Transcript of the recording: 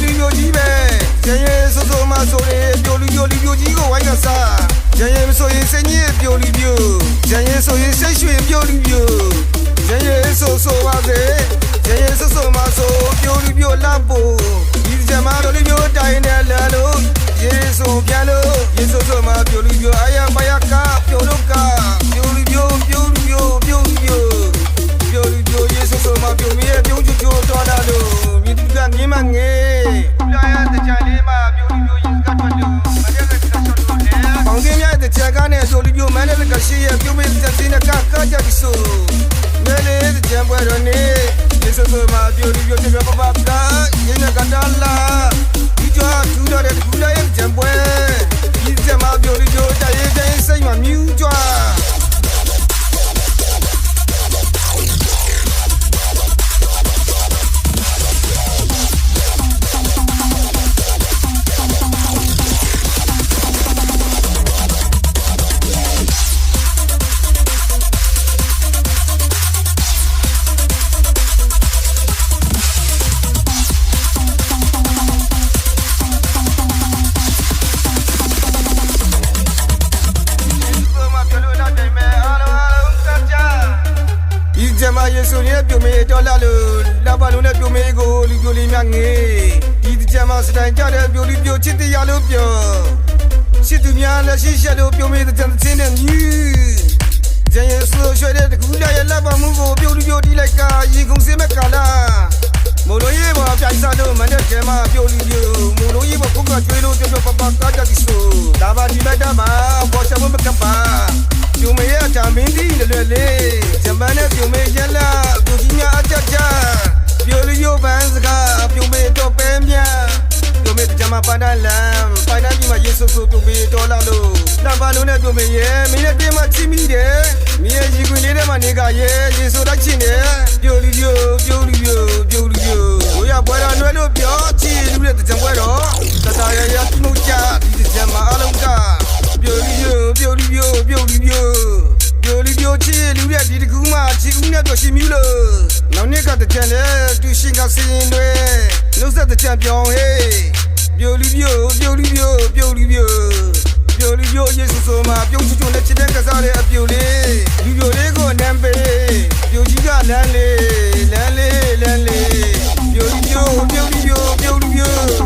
လူမျိုးကြီးပဲကျန်ရဲ့ဆိုဆိုမှဆိုရင်ပြိုလူမျိုးကြီးကိုဝိုင်းကစားကျန်ရဲ့ဆိုရင်စိတ်ညစ်ပြိုလူမျိုးကျန်ရဲ့ဆိုရင်စိတ်ရွှင်ပြိုလူမျိုးကျန်ရဲ့ဆိုဆိုပါစေကျန်ရဲ့ဆိုဆိုမှဆိုပြိုလူမျိုးလမ်းဖို့ဒီကြမှာပြိုလူမျိုးတိုင်းနဲ့လာလို့ယေဆိုပြန်လို့ယေဆိုဆိုမှပြိုလူမျိုးအယံပယကပြိုလုကပြိုလူမျိုးယေဆိုဆိုမှပြိုမီရဲ့ပြုံးချူတော်လာလို့မြစ်ကမြင်းမငယ်လာရတဲ့ကြလေးမှာပြိုလူမျိုးယေစကထွက်လို့မရတဲ့ကဆောက်လို့လေပေါင်းကင်းမြတဲ့ချက်ကားနဲ့ပြိုလူမျိုးမန်းတဲ့ကရှိရဲ့ပြုံးမေးတဲ့စင်းကကာကြပြီးဆိုမဲလေးတဲ့ကြံပွဲတော်နေယေဆိုဆိုမှပြိုလူမျိုးတဲ့ပပပလာရင်းကတာလာဒီကြထူတော်တဲ့ကူလာရဲ့ကြံပွဲဒီကြမှာပြိုလူမျိုးတရေးတဲ့စိတ်မှာမြူးကြယေဆိုရဲ့ပြုံမေတော်လာလို့လာပါလုံးနဲ့ပြုံမေကိုလူပြိုလေးများငေးဒီကြမ်းမစတိုင်ကြတဲ့ပြိုလေးပြိုချစ်တရားလို့ပြောချစ်သူများလက်ရှိရှက်လို့ပြုံမေတဲ့ချင်းနဲ့မြူးကျန်ရဲ့ဆိုရွှဲတဲ့ကူလာရဲ့လက်ပါမှုကိုပြိုလေးပြိုတီးလိုက်ကရေကုန်စင်းမဲ့ကာလာမို့လို့ရေးပါပြိုင်စားလို့မနဲ့ကျမပြိုလေးပြိုမို့လို့ရေးပါခုကကျွေးလို့ပြောပပကားကြပြီးဆိုဒါပါဒီလိုက်တာမှာပေါ်ချမမကပါပြုံမေရဲ့တာမင်းဒီလွယ်လေးဂျမန်နဲ့ပြုံမေရက်လာသူကြီးများအကြကြပြိုလူရိုးပန်းစကားပြုံမေတော့ပဲမြပြုံမေဂျမပန်းတန်းလမ်းပန်းတန်းကြီးမှာရေဆိုဆိုပြုံမေတော်လာလို့လမ်းပါလုံးနဲ့ပြုံမေရဲ့မင်းနဲ့တင်းမချီမိတယ်မင်းရဲ့ရီခွင်လေးထဲမှာနေကရဲ့ရေဆိုတတ်ချင်တယ်ပြိုလူရိုးဘိုးရပွဲတော်နွယ်လို့ပြောချီလူတဲ့ကြံပွဲတော်တတရရမှုကြဒီကြံမှာအလုံးကပြိုလူမျိုးချီလူရဲ့ဒီတကူမှချီဦးနဲ့တော့ရှိမီလို့နောက်နေ့ကတကြံလေသူရှင်ကစင်းတွေနှုတ်ဆက်တကြံပြောင်းဟေးပြိုလူမျိုးယေဆုဆိုမှာပြုံးချွတ်နဲ့ချစ်တဲ့ကစားတဲ့အပြိုလေးလူပြိုလေးကိုနမ်းပေးပြိုကြီးကလမ်းလေးပြိုလူမျိုး